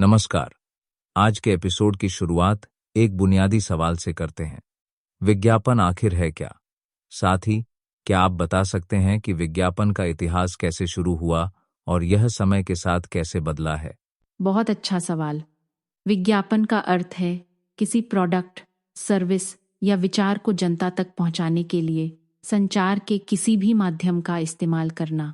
नमस्कार। आज के एपिसोड की शुरुआत एक बुनियादी सवाल से करते हैं। विज्ञापन आखिर है क्या? साथ ही क्या आप बता सकते हैं कि विज्ञापन का इतिहास कैसे शुरू हुआ और यह समय के साथ कैसे बदला है? बहुत अच्छा सवाल। विज्ञापन का अर्थ है किसी प्रोडक्ट, सर्विस या विचार को जनता तक पहुंचाने के लिए संचार के किसी भी माध्यम का इस्तेमाल करना।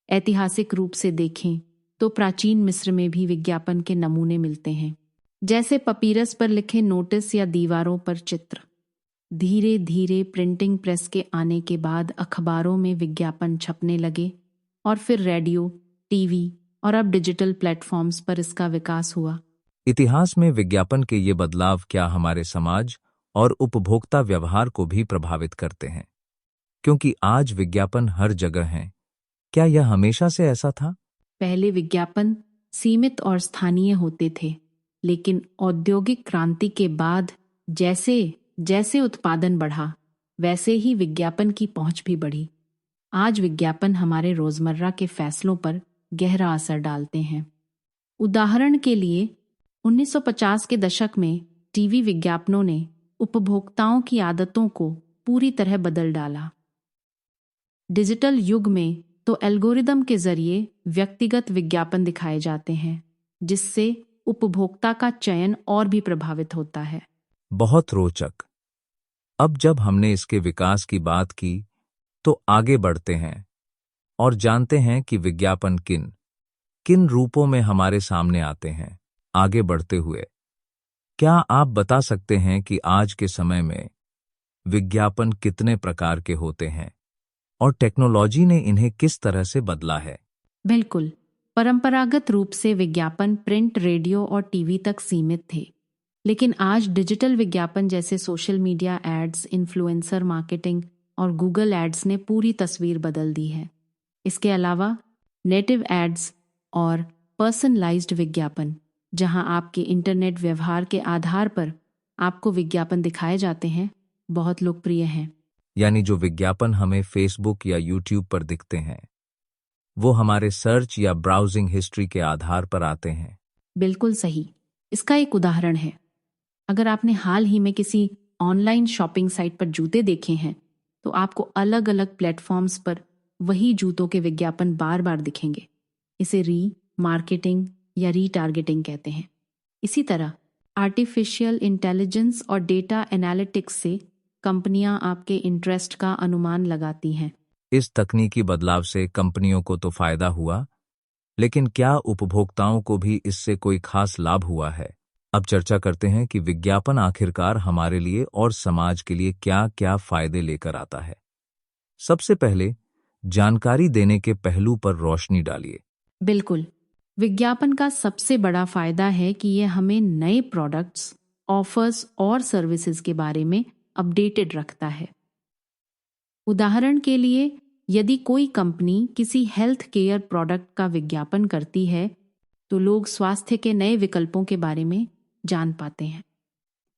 ऐतिहासिक रूप से देखें तो प्राचीन मिस्र में भी विज्ञापन के नमूने मिलते हैं, जैसे पपीरस पर लिखे नोटिस या दीवारों पर चित्र। धीरे धीरे प्रिंटिंग प्रेस के आने के बाद अखबारों में विज्ञापन छपने लगे और फिर रेडियो, टीवी और अब डिजिटल प्लेटफॉर्म्स पर इसका विकास हुआ। इतिहास में विज्ञापन के ये बदलाव क्या हमारे समाज और उपभोक्ता व्यवहार को भी प्रभावित करते हैं? क्योंकि आज विज्ञापन हर जगह हैं। क्या यह हमेशा से ऐसा था? पहले विज्ञापन सीमित और स्थानीय होते थे, लेकिन औद्योगिक क्रांति के बाद जैसे जैसे उत्पादन बढ़ा, वैसे ही विज्ञापन की पहुंच भी बढ़ी। आज विज्ञापन हमारे रोजमर्रा के फैसलों पर गहरा असर डालते हैं। उदाहरण के लिए 1950 के दशक में टीवी विज्ञापनों ने उपभोक्ताओं की आदतों को पूरी तरह बदल डाला। डिजिटल युग में तो एल्गोरिदम के जरिए व्यक्तिगत विज्ञापन दिखाए जाते हैं, जिससे उपभोक्ता का चयन और भी प्रभावित होता है। बहुत रोचक। अब जब हमने इसके विकास की बात की, तो आगे बढ़ते हैं और जानते हैं कि विज्ञापन किन किन रूपों में हमारे सामने आते हैं। आगे बढ़ते हुए, क्या आप बता सकते हैं कि आज के समय में विज्ञापन कितने प्रकार के होते हैं और टेक्नोलॉजी ने इन्हें किस तरह से बदला है? बिल्कुल। परंपरागत रूप से विज्ञापन प्रिंट, रेडियो और टीवी तक सीमित थे, लेकिन आज डिजिटल विज्ञापन जैसे social media ads, influencer marketing और गूगल एड्स ने पूरी तस्वीर बदल दी है। इसके अलावा नेटिव एड्स और पर्सनलाइज्ड विज्ञापन, जहां आपके इंटरनेट व्यवहार के आधार पर आपको विज्ञापन दिखाए जाते हैं, बहुत लोकप्रिय हैं। यानी जो विज्ञापन हमें फेसबुक या यूट्यूब पर दिखते हैं, वो हमारे सर्च या ब्राउजिंग हिस्ट्री के आधार पर आते हैं। बिल्कुल सही। इसका एक उदाहरण है, अगर आपने हाल ही में किसी ऑनलाइन शॉपिंग साइट पर जूते देखे हैं, तो आपको अलग अलग प्लेटफॉर्म्स पर वही जूतों के विज्ञापन बार बार दिखेंगे। इसे मार्केटिंग या रीटारगेटिंग कहते हैं। इसी तरह आर्टिफिशियल इंटेलिजेंस और डेटा एनालिटिक्स से कंपनियां आपके इंटरेस्ट का अनुमान लगाती हैं। इस तकनीकी बदलाव से कंपनियों को तो फायदा हुआ, लेकिन क्या उपभोक्ताओं को भी इससे कोई खास लाभ हुआ है? अब चर्चा करते हैं कि विज्ञापन आखिरकार हमारे लिए और समाज के लिए क्या क्या फायदे लेकर आता है। सबसे पहले जानकारी देने के पहलू पर रोशनी डालिए। बिल्कुल। विज्ञापन का सबसे बड़ा फायदा है कि यह हमें नए प्रोडक्ट्स, ऑफर्स और सर्विसेज के बारे में अपडेटेड रखता है। उदाहरण के लिए, यदि कोई कंपनी किसी हेल्थ केयर प्रोडक्ट का विज्ञापन करती है, तो लोग स्वास्थ्य के नए विकल्पों के बारे में जान पाते हैं।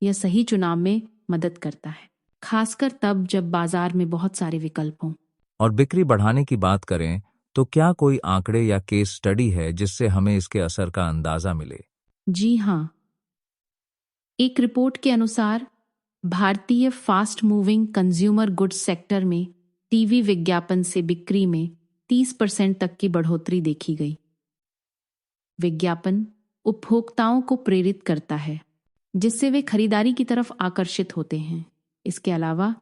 यह सही चुनाव में मदद करता है, खासकर तब जब बाजार में बहुत सारे विकल्प हों। और बिक्री बढ़ाने की बात करें, तो क्या कोई आंकड़े या केस स्टडी है जिससे हमें इसके असर का अंदाजा मिले? जी हाँ। एक रिपोर्ट के अनुसार भारतीय fast moving consumer goods sector में टीवी विज्ञापन से बिक्री में 30% तक की बढ़ोतरी देखी गई। विज्ञापन उपभोक्ताओं को प्रेरित करता है, जिससे वे खरीदारी की तरफ आकर्षित होते हैं। इसके अलावा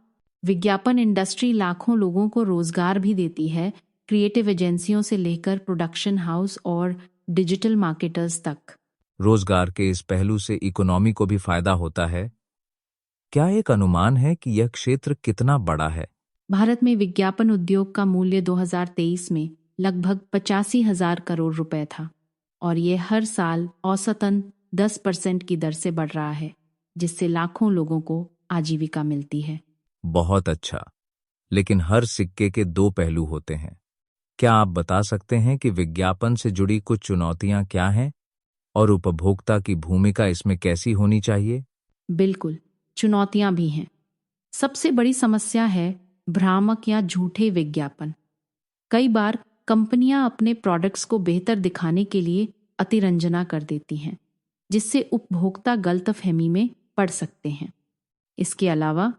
विज्ञापन इंडस्ट्री लाखों लोगों को रोजगार भी देती है, क्रिएटिव एजेंसियों से लेकर प्रोडक्शन हाउस और डिजिटल मार्केटर्स तक। रोजगार के इस पहलू से इकोनॉमी को भी फायदा होता है। क्या एक अनुमान है कि यह क्षेत्र कितना बड़ा है? भारत में विज्ञापन उद्योग का मूल्य 2023 में लगभग 85,000 करोड़ रुपए था, और ये हर साल औसतन 10% की दर से बढ़ रहा है, जिससे लाखों लोगों को आजीविका मिलती है। बहुत अच्छा। लेकिन हर सिक्के के दो पहलू होते हैं। क्या आप बता सकते हैं कि विज्ञापन से जुड़ी कुछ चुनौतियां क्या हैं और उपभोक्ता की भूमिका इसमें कैसी होनी चाहिए? बिल्कुल, चुनौतियां भी हैं। सबसे बड़ी समस्या है भ्रामक या झूठे विज्ञापन। कई बार कंपनियां अपने प्रोडक्ट्स को बेहतर दिखाने के लिए अतिरंजना कर देती हैं, जिससे उपभोक्ता गलतफहमी में पड़ सकते हैं। इसके अलावा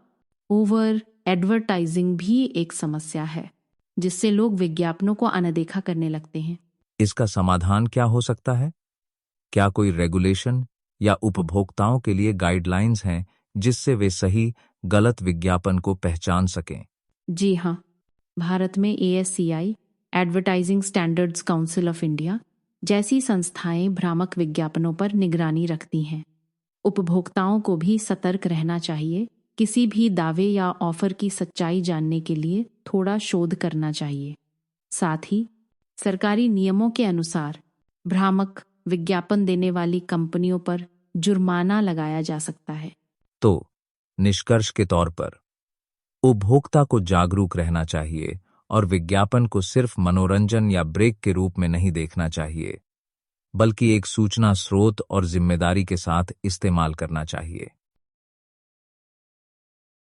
ओवर एडवर्टाइजिंग भी एक समस्या है, जिससे लोग विज्ञापनों को अनदेखा करने लगते हैं। इसका समाधान क्या हो सकता है? क्या कोई रेगुलेशन या उपभोक्ताओं के लिए गाइडलाइंस हैं जिससे वे सही गलत विज्ञापन को पहचान सकें? जी हाँ, भारत में ASCI, advertising standards council of India जैसी संस्थाएं भ्रामक विज्ञापनों पर निगरानी रखती हैं। उपभोक्ताओं को भी सतर्क रहना चाहिए। किसी भी दावे या ऑफर की सच्चाई जानने के लिए थोड़ा शोध करना चाहिए। साथ ही सरकारी नियमों के अनुसार भ्रामक विज्ञापन देने वाली कंपनियों पर जुर्माना लगाया जा सकता है। तो निष्कर्ष के तौर पर उपभोक्ता को जागरूक रहना चाहिए और विज्ञापन को सिर्फ मनोरंजन या ब्रेक के रूप में नहीं देखना चाहिए, बल्कि एक सूचना स्रोत और जिम्मेदारी के साथ इस्तेमाल करना चाहिए।